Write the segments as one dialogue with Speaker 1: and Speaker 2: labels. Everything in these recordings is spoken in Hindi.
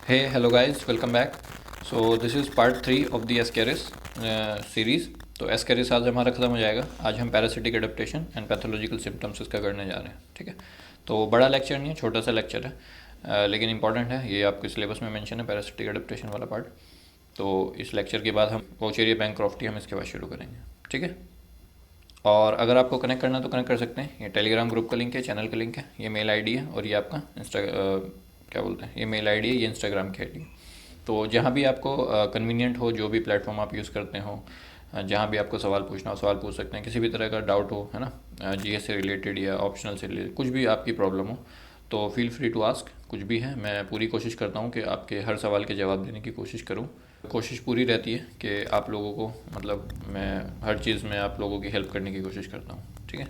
Speaker 1: Hello guys, welcome back. So this is part 3 of the Ascaris series. तो एस्केरिस आज हमारा ख़त्म हो जाएगा। आज हम parasitic adaptation and pathological symptoms इसका करने जा रहे हैं। ठीक है, तो बड़ा लेक्चर नहीं है, छोटा सा लेक्चर है, लेकिन इंपॉर्टेंट है। ये आपके सिलेबस में मेंशन है, पैरासिटिक एडेप्टेशन वाला पार्ट। तो इस लेक्चर के बाद हम वोचेरिया बैंक्रॉफ्टी हम इसके बाद शुरू करेंगे। ठीक है, और अगर आपको कनेक्ट करना है तो कनेक्ट कर सकते हैं। ये टेलीग्राम ग्रुप का लिंक है, चैनल का लिंक है, ये मेल आईडी है, और ये आपका क्या बोलते हैं, ये मेल आईडी है, ये इंस्टाग्राम की आईडी है। तो जहाँ भी आपको कन्वीनियंट हो, जो भी प्लेटफॉर्म आप यूज़ करते हो, जहाँ भी आपको सवाल पूछना हो सवाल पूछ सकते हैं। किसी भी तरह का डाउट हो, है ना, जीएस से रिलेटेड या ऑप्शनल से रिलेटेड, कुछ भी आपकी प्रॉब्लम हो तो फील फ्री टू आस्क। कुछ भी है, मैं पूरी कोशिश करता हूँ कि आपके हर सवाल के जवाब देने की कोशिश करूँ। कोशिश पूरी रहती है कि आप लोगों को, मतलब मैं हर चीज़ में आप लोगों की हेल्प करने की कोशिश करता हूँ। ठीक है,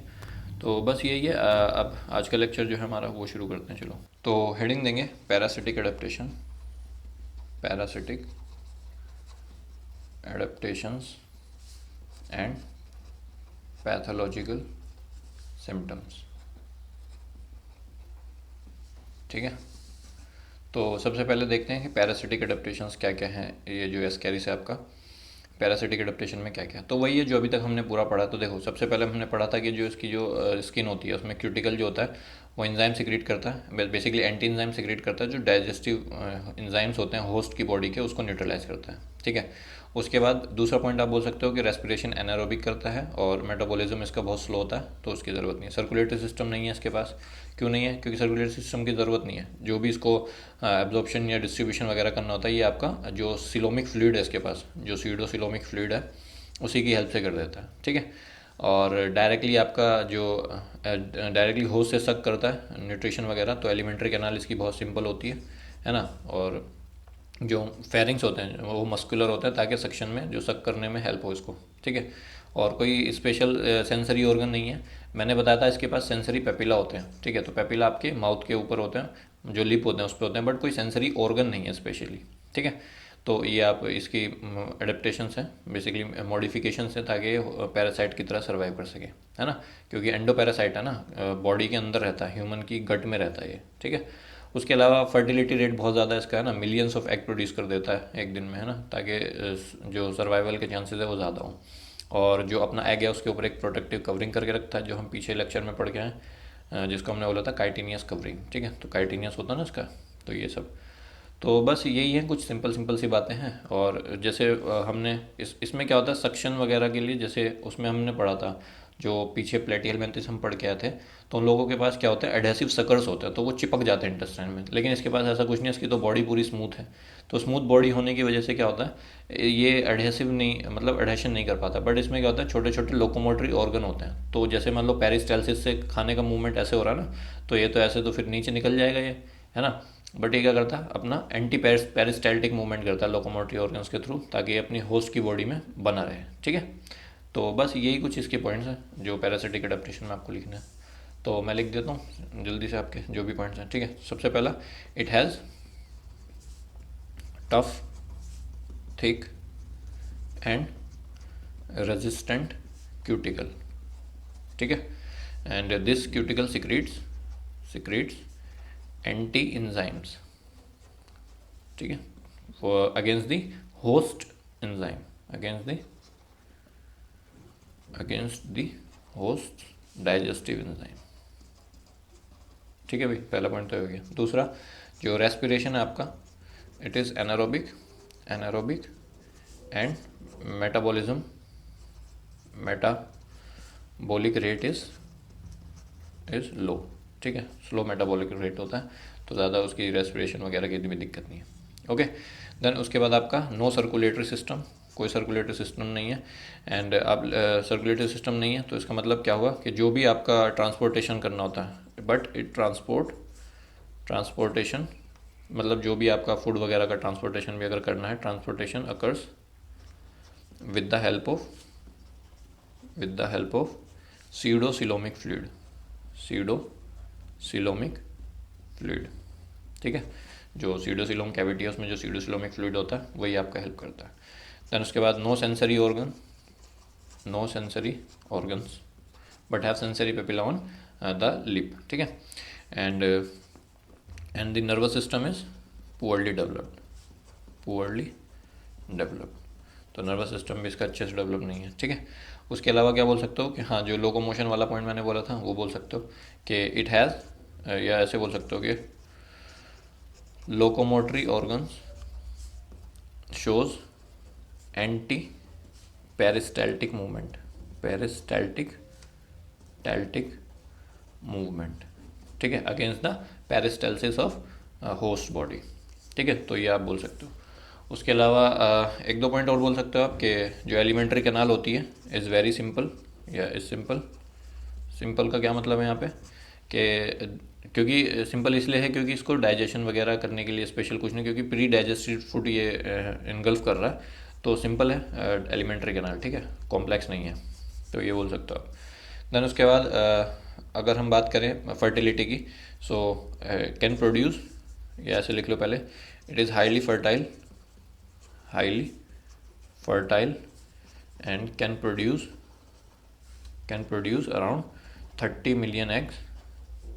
Speaker 1: तो बस यही है। अब आज का लेक्चर जो है हमारा वो शुरू करते हैं। चलो, तो हेडिंग देंगे parasitic adaptation, parasitic adaptations and pathological symptoms. ठीक है, तो सबसे पहले देखते हैं कि पैरासिटिक एडेप्टेशंस क्या क्या हैं। ये जो एस्केरिस है आपका, पैरासिटिक एडेप्टेशन में क्या क्या है, तो वही है जो अभी तक हमने पूरा पढ़ा। तो देखो, सबसे पहले हमने पढ़ा था कि जो इसकी जो स्किन होती है उसमें क्यूटिकल जो होता है वो एंजाइम सिक्रीट करता है, बेसिकली एंटी एंजाइम सिक्रीट करता है, जो डाइजेस्टिव एंजाइम्स होते हैं होस्ट की बॉडी के, उसको न्यूट्रलाइज करता है। ठीक है, उसके बाद दूसरा पॉइंट आप बोल सकते हो कि रेस्पिरेशन एनारोबिक करता है और मेटाबॉलिज्म इसका बहुत स्लो होता है, तो उसकी ज़रूरत नहीं है। सर्कुलेटरी सिस्टम नहीं है इसके पास। क्यों नहीं है? क्योंकि सर्कुलेटरी सिस्टम की ज़रूरत नहीं है। जो भी इसको एब्जॉर्प्शन या डिस्ट्रीब्यूशन वगैरह करना होता है, ये आपका जो सिलोमिक फ्लूइड है इसके पास, जो सीडोसिलोमिक फ्लूइड है, उसी की हेल्प से कर देता है। ठीक है, और डायरेक्टली आपका जो डायरेक्टली होस्ट से सक करता है न्यूट्रिशन वगैरह, तो एलिमेंट्री कैनाल इसकी बहुत सिंपल होती है ना। और जो फेरिंग्स होते हैं वो मस्कुलर होते हैं, ताकि सक्शन में, जो सक करने में हेल्प हो इसको। ठीक है, और कोई स्पेशल सेंसरी ऑर्गन नहीं है। मैंने बताया था इसके पास सेंसरी पेपिला होते हैं। ठीक है, तो पेपिला आपके माउथ के ऊपर होते हैं, जो लिप होते हैं उस पर होते हैं, बट कोई सेंसरी ऑर्गन नहीं है स्पेशली। ठीक है, तो ये आप इसकी एडेप्टेशन है, बेसिकली मॉडिफिकेशन है, ताकि पैरासाइट की तरह सर्वाइव कर सके, है ना। क्योंकि एंडो पैरासाइट है ना, बॉडी के अंदर रहता है, ह्यूमन की गट में रहता है ये। ठीक है, उसके अलावा फर्टिलिटी रेट बहुत ज़्यादा इसका है ना, मिलियंस ऑफ एग प्रोड्यूस कर देता है एक दिन में, है ना, ताकि जो सर्वाइवल के चांसेस है वो ज़्यादा हों। और जो अपना एग है उसके ऊपर एक प्रोटेक्टिव कवरिंग करके रखता है, जो हम पीछे लेक्चर में पढ़ के आए, जिसको हमने बोला था काइटिनियस कवरिंग। ठीक है, तो काइटिनियस होता है ना इसका। तो ये सब, तो बस यही है, कुछ सिंपल सिंपल सी बातें हैं। और जैसे हमने इसमें क्या होता है सक्शन वगैरह के लिए, जैसे उसमें हमने पढ़ा था, जो पीछे प्लेटियल मेंथिस हम पढ़ के आए थे, तो उन लोगों के पास क्या होता है, एडहेसिव सकर्स होते हैं, तो वो चिपक जाते हैं इंटेस्टाइन में। लेकिन इसके पास ऐसा कुछ नहीं है, इसकी तो बॉडी पूरी स्मूथ है। तो स्मूथ बॉडी होने की वजह से क्या होता है, ये एडहेसिव नहीं, मतलब एडहेशन नहीं कर पाता। बट इसमें क्या होता है, छोटे छोटे लोकोमोटरी ऑर्गन होते हैं। तो जैसे मान लो पेरिस्टालसिस से खाने का मूवमेंट ऐसे हो रहा है ना, तो ये तो ऐसे तो फिर नीचे निकल जाएगा ये, है ना। बट ये क्या करता है, अपना एंटी पेरिस्टाल्टिक मूवमेंट करता है लोकोमोटरी ऑर्गन्स के थ्रू, ताकि ये अपनी होस्ट की बॉडी में बना रहे। ठीक है, तो बस यही कुछ इसके पॉइंट्स हैं जो पैरासिटिक एडेप्टेशन में आपको लिखना है। तो मैं लिख देता हूँ जल्दी से आपके जो भी पॉइंट्स हैं। ठीक है, सबसे पहला, it has tough, thick and resistant cuticle. ठीक है, and this cuticle secretes anti enzymes. ठीक है, for against the host enzyme, against the host digestive enzyme. ठीक है भाई, पहला पॉइंट तो हो गया। दूसरा, जो रेस्पिरेशन है आपका, it is anaerobic and metabolism, metabolic rate is low. ठीक है, स्लो मेटाबॉलिक रेट होता है, तो ज़्यादा उसकी रेस्पिरेशन वगैरह की भी दिक्कत नहीं है। ओके, देन उसके बाद आपका नो सर्कुलेटरी सिस्टम, कोई सर्कुलेटरी सिस्टम नहीं है। एंड आप सर्कुलेटरी सिस्टम नहीं है तो इसका मतलब क्या हुआ, कि जो भी आपका ट्रांसपोर्टेशन करना होता है, बट इट ट्रांसपोर्टेशन, मतलब जो भी आपका फूड वगैरह का ट्रांसपोर्टेशन भी अगर करना है, transportation occurs with the help of pseudocoelomic fluid, pseudocoelomic fluid. ठीक है, जो सीडोसिलोम कैविटी है उसमें जो सीडोसिलोमिक फ्लूइड होता है वही आपका हेल्प करता है। देन उसके बाद no sensory organs but have sensory papilla on the lip. ठीक है, and the nervous system is poorly developed, poorly developed. तो नर्वस सिस्टम भी इसका अच्छे से डेवलप नहीं है, ठीक है। उसके अलावा क्या बोल सकते हो कि हाँ, जो लोकोमोशन वाला पॉइंट मैंने बोला था वो बोल सकते हो कि इट हैज़, या ऐसे बोल सकते हो कि locomotory organs shows anti peristaltic movement, peristaltic टैल्टिक मूवमेंट, ठीक है, against the peristalsis of host body, ठीक है। तो ये आप बोल सकते हो। उसके अलावा एक दो पॉइंट और बोल सकते हो आप कि जो एलिमेंट्री कैनाल होती है इज़ वेरी सिंपल, या इज़ सिंपल। सिंपल का क्या मतलब है यहाँ पे कि क्योंकि सिंपल इसलिए है क्योंकि इसको डाइजेशन वगैरह करने के लिए स्पेशल कुछ नहीं, क्योंकि प्री डाइजेस्टेड फूड ये इनगल्फ कर रहा है, तो सिंपल है एलिमेंट्री कैनाल, ठीक है, कॉम्प्लेक्स नहीं है। तो ये बोल सकते हो आप। देन उसके बाद अगर हम बात करें फर्टिलिटी की, सो कैन प्रोड्यूस, या ऐसे लिख लो पहले, it is highly fertile, highly fertile and can produce around 30 million eggs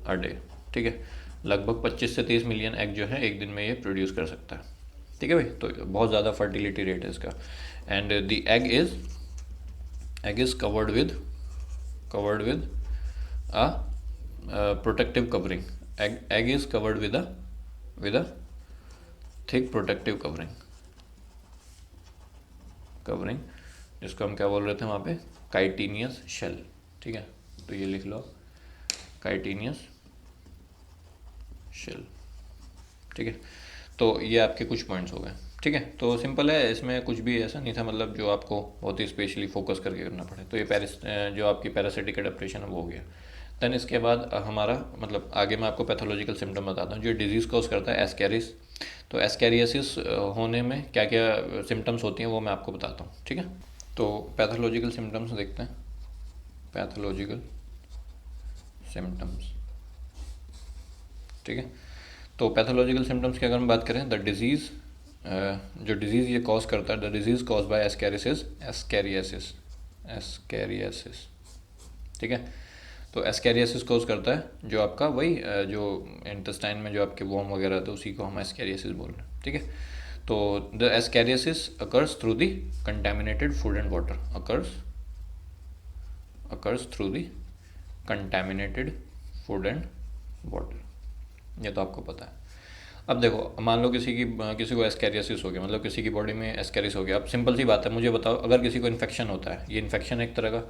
Speaker 1: a day, ठीक है। लगभग 25 से 30 मिलियन एग जो है एक दिन में ये प्रोड्यूस कर सकता है, ठीक है भाई। तो बहुत ज़्यादा फर्टिलिटी रेट है इसका। And the egg is covered with a protective covering. Egg is covered with a thick protective covering, जिसको हम क्या बोल रहे थे वहाँ पे, काइटिनियस शेल, ठीक है। तो ये लिख लो, काइटिनियस शेल, ठीक है। तो ये आपके कुछ पॉइंट्स हो गए, ठीक है। तो सिंपल है, इसमें कुछ भी ऐसा नहीं था मतलब जो आपको बहुत ही स्पेशली फोकस करके करना पड़े। तो ये जो आपकी पैरासिटिक एडेप्टेशन है वो हो गया। देन इसके बाद हमारा मतलब आगे मैं आपको पैथोलॉजिकल सिम्टम बताता हूँ जो डिजीज़ कॉज करता है, एस्कैरिस। तो एस्कैरियासिस होने में क्या क्या सिम्टम्स होती हैं वो मैं आपको बताता हूँ, ठीक है। तो पैथोलॉजिकल सिम्टम्स देखते हैं, पैथोलॉजिकल सिम्टम्स, ठीक है। तो पैथोलॉजिकल सिम्टम्स की अगर हम बात करें, द डिजीज़, जो डिज़ीज़ ये कॉज करता है, the disease cause by ascariasis, ठीक है। तो एस्कैरियासिस कॉज करता है जो आपका वही जो इंटेस्टाइन में जो आपके वॉर्म वगैरह था उसी को हम एस्कैरियासिस बोल रहे हैं, ठीक है। तो the ascariasis occurs through the contaminated food and water, occurs through the contaminated food and water, ये तो आपको पता है। अब देखो, मान लो किसी को एस्कैरियासिस हो गया, मतलब किसी की बॉडी में एस्कैरिस हो गया। अब सिंपल सी बात है, मुझे बताओ, अगर किसी को इन्फेक्शन होता है, ये इन्फेक्शन एक तरह का,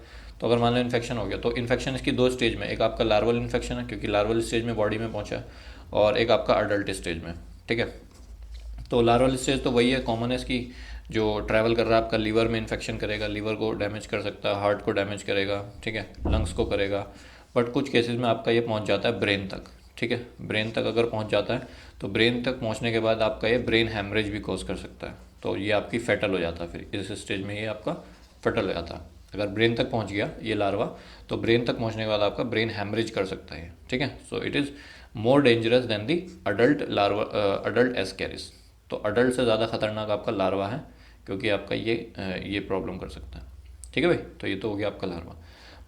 Speaker 1: तो अगर मान लो इन्फेक्शन हो गया तो इन्फेक्शन इसकी दो स्टेज में, एक आपका लार्वल इन्फेक्शन है क्योंकि लार्वल स्टेज में बॉडी में पहुंचा है, और एक आपका अडल्ट स्टेज में, ठीक है। तो लार्वल स्टेज तो वही है, कॉमन है इसकी, जो ट्रैवल कर रहा है आपका लीवर में इन्फेक्शन करेगा, लीवर को डैमेज कर सकता है, हार्ट को डैमेज करेगा, ठीक है, लंग्स को करेगा। बट कुछ केसेस में आपका ये पहुंच जाता है ब्रेन तक, ठीक है। ब्रेन तक अगर पहुंच जाता है तो ब्रेन तक पहुंचने के बाद आपका ये ब्रेन हैमरेज भी कॉज कर सकता है। तो ये आपकी फेटल हो जाता है, फिर इस स्टेज में ये आपका फेटल हो जाता है। अगर ब्रेन तक पहुंच गया ये लार्वा, तो ब्रेन तक पहुंचने के बाद आपका ब्रेन हैमरेज कर सकता है, ठीक है। So it is more dangerous than the adult Ascaris. तो अडल्ट से ज़्यादा खतरनाक आपका लार्वा है, क्योंकि आपका ये प्रॉब्लम कर सकता है, ठीक है भाई। तो ये तो हो गया आपका लार्वा।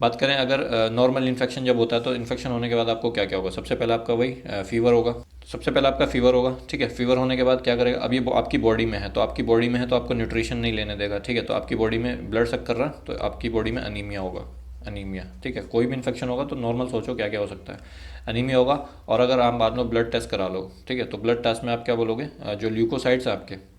Speaker 1: बात करें अगर नॉर्मल इन्फेक्शन जब होता है, तो इन्फेक्शन होने के बाद आपको क्या क्या होगा, सबसे पहले आपका वही फीवर होगा, सबसे पहले आपका फीवर होगा, ठीक है। फीवर होने के बाद क्या करेगा, अब ये आपकी बॉडी में है, तो आपकी बॉडी में है तो आपको न्यूट्रिशन नहीं लेने देगा, ठीक है। तो आपकी बॉडी में ब्लड सक कर रहा है, तो आपकी बॉडी में अनीमिया होगा, अनीमिया, ठीक है। कोई भी इन्फेक्शन होगा तो नॉर्मल सोचो क्या क्या हो सकता है, अनीमिया होगा। और अगर आप बाद में ब्लड टेस्ट करा लो, ठीक है, तो ब्लड टेस्ट में आप क्या बोलोगे, जो ल्यूकोसाइड्स है आपके,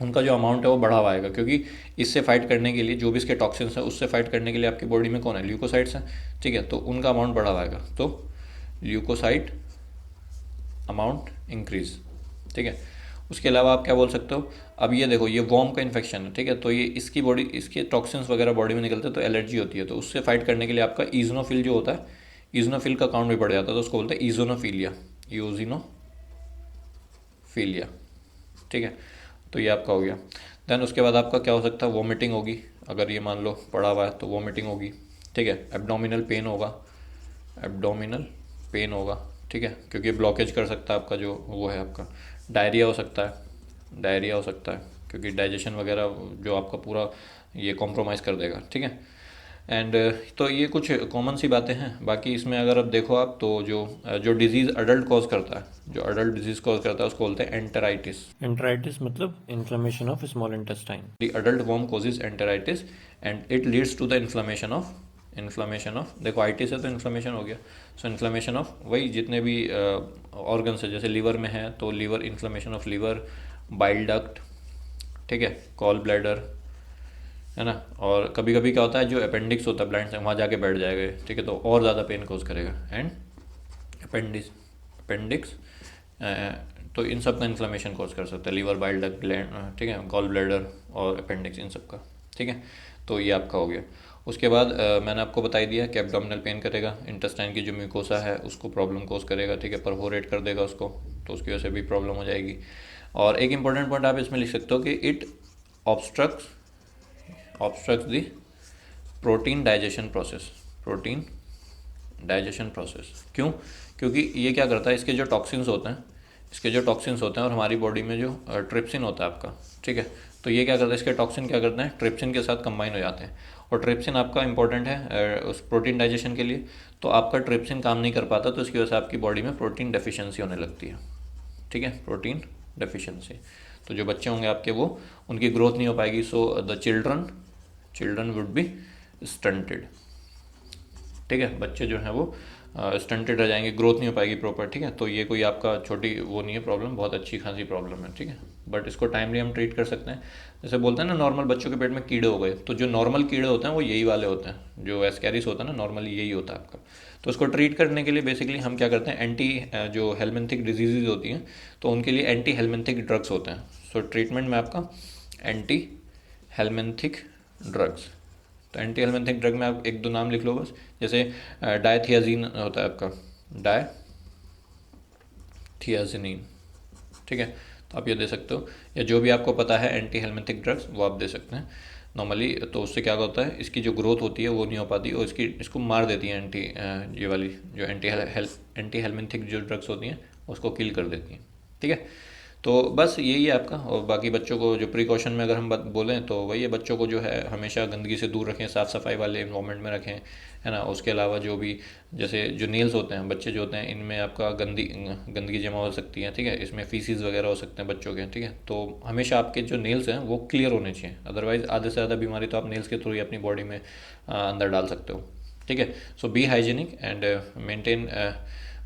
Speaker 1: उनका जो अमाउंट है वो बढ़ा हुआ आएगा, क्योंकि इससे फाइट करने के लिए, जो भी इसके टॉक्सिन्स हैं उससे फाइट करने के लिए आपकी बॉडी में कौन है, ल्यूकोसाइड्स हैं, ठीक है। तो उनका अमाउंट बढ़ा हुआ आएगा, तो ल्यूकोसाइड अमाउंट इंक्रीज, ठीक है। उसके अलावा आप क्या बोल सकते हो, अब ये देखो, ये वॉर्म का इन्फेक्शन है, ठीक है। तो ये इसके टॉक्सिन्स वगैरह बॉडी में निकलते हैं तो एलर्जी होती है, तो उससे फाइट करने के लिए आपका ईजोनोफिल जो होता है, ईजोनोफिल का काउंट भी बढ़ जाता है, तो उसको बोलते हैं ईजोनोफीलिया, ईओजिनोफीलिया, ठीक है। तो ये आपका हो गया। देन उसके बाद आपका क्या हो सकता है, वॉमिटिंग होगी, अगर ये मान लो पड़ा हुआ है तो वॉमिटिंग होगी, ठीक है। एब्डोमिनल पेन होगा, एब्डोमिनल पेन होगा, ठीक है, क्योंकि ब्लॉकेज कर सकता है आपका जो वो है आपका। डायरिया हो सकता है, डायरिया हो सकता है क्योंकि डाइजेशन वगैरह जो आपका पूरा ये कॉम्प्रोमाइज़ कर देगा, ठीक है। एंड तो ये कुछ कॉमन सी बातें हैं। बाकी इसमें अगर अब देखो आप तो जो डिजीज़ अडल्ट कॉज करता है, जो अडल्ट डिजीज़ कॉज करता है उसको बोलते हैं एंटेराइटिस। एंटेराइटिस मतलब inflammation of small intestine. The adult worm causes enteritis and it leads to the inflammation of देखो आइटिस है तो इन्फ्लेमेशन हो गया। सो इन्फ्लेमेशन ऑफ वही जितने भी ऑर्गन्स है, जैसे लीवर में है तो liver, inflammation of liver, bile duct, ठीक है, कॉल ब्लैडर, है ना। और कभी कभी क्या होता है, जो अपेंडिक्स होता है ब्लाइंड से वहाँ जाके बैठ जाएगा, ठीक है, तो और ज़्यादा पेन कोज करेगा। एंड अपेंडिक्स तो इन सब का इन्फ्लेमेशन कोज कर सकता है, लीवर, बाइल डक्ट, ग्लैंड, ठीक है, गॉल ब्लैडर और अपेंडिक्स, इन सब का, ठीक है। तो ये आपका हो गया। उसके बाद मैंने आपको बता ही दिया कि एब्डोमिनल पेन करेगा, इंटेस्टाइन की जो म्यूकोसा है उसको प्रॉब्लम कोज करेगा, ठीक है, परफोरेट कर देगा उसको, तो उसकी वजह से भी प्रॉब्लम हो जाएगी। और एक इंपॉर्टेंट पॉइंट आप इसमें लिख सकते हो कि it obstructs the protein digestion process. Protein digestion process क्यों? क्योंकि ये क्या करता है, इसके जो टॉक्सिन्स होते हैं, और हमारी बॉडी में जो ट्रिप्सिन होता है आपका, ठीक है, तो ये क्या करता है, इसके टॉक्सिन क्या करते हैं, ट्रिप्सिन के साथ कंबाइन हो जाते हैं। और ट्रिप्सिन आपका इंपॉर्टेंट है उस प्रोटीन डाइजेशन के लिए, तो आपका ट्रिप्सिन काम नहीं कर पाता, तो इसकी वजह से आपकी बॉडी में प्रोटीन डेफिशिएंसी होने लगती है, ठीक है, प्रोटीन डेफिशिएंसी। तो जो बच्चे होंगे आपके वो, उनकी ग्रोथ नहीं हो पाएगी। So the children would be stunted, ठीक है, बच्चे जो हैं वो स्टंटेड रह जाएंगे, ग्रोथ नहीं हो पाएगी प्रॉपर, ठीक है। तो ये कोई आपका छोटी वो नहीं है प्रॉब्लम, बहुत अच्छी खासी प्रॉब्लम है, ठीक है। बट इसको टाइमली हम ट्रीट कर सकते हैं। जैसे बोलते हैं ना, नॉर्मल बच्चों के पेट में कीड़े हो गए, तो जो नॉर्मल कीड़े होते हैं वो यही वाले होते हैं, जो एस्कैरिस होता है ना, नॉर्मली यही होता है आपका। तो उसको ट्रीट करने के लिए बेसिकली हम क्या करते हैं, जो हेलमिंथिक डिजीज़ होती हैं तो उनके लिए एंटी हेलमिंथिक ड्रग्स होते हैं। सो ट्रीटमेंट में आपका एंटी हेलमिंथिक ड्रग्स, तो एंटी हेलमिंथिक ड्रग में आप एक दो नाम लिख लो बस, जैसे डायथियाजीन होता है आपका, डायथियाजीन, ठीक है, तो आप ये दे सकते हो, या जो भी आपको पता है एंटी हेलमिंथिक ड्रग्स वो आप दे सकते हैं नॉर्मली। तो उससे क्या होता है, इसकी जो ग्रोथ होती है वो नहीं हो पाती, और इसको मार देती है ये वाली जो एंटी हेलमिंथिक जो ड्रग्स होती हैं उसको किल कर देती हैं, ठीक है। तो बस यही है आपका। और बाकी बच्चों को जो प्रिकॉशन में अगर हम बोलें तो वही है, बच्चों को जो है हमेशा गंदगी से दूर रखें, साफ़ सफाई वाले इन्वायरमेंट में रखें, है ना। उसके अलावा जो भी, जैसे जो नेल्स होते हैं, बच्चे जो होते हैं इनमें आपका गंदगी जमा हो सकती है, ठीक है, इसमें फीसिस वगैरह हो सकते हैं बच्चों के, ठीक है। तो हमेशा आपके जो नेल्स हैं वो क्लियर होने चाहिए, अदरवाइज़ आधे से ज़्यादा बीमारी तो आप नेल्स के थ्रू ही अपनी बॉडी में अंदर डाल सकते हो, ठीक है। So be hygienic and maintain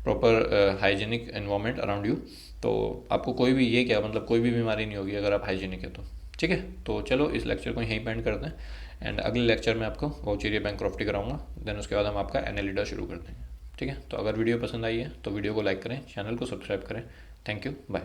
Speaker 1: proper hygienic environment around you, तो आपको कोई भी, ये क्या मतलब, कोई भी बीमारी नहीं होगी अगर आप हाइजीनिक है तो, ठीक है। तो चलो इस लेक्चर को यहीं पेंड करते हैं, एंड अगले लेक्चर में आपको वाउचेरिया बैंक्रॉफ्टी कराऊंगा, देन उसके बाद हम आपका एनालिडा शुरू कर देंगे, ठीक है। तो अगर वीडियो पसंद आई है तो वीडियो को लाइक करें, चैनल को सब्सक्राइब करें। Thank you, bye.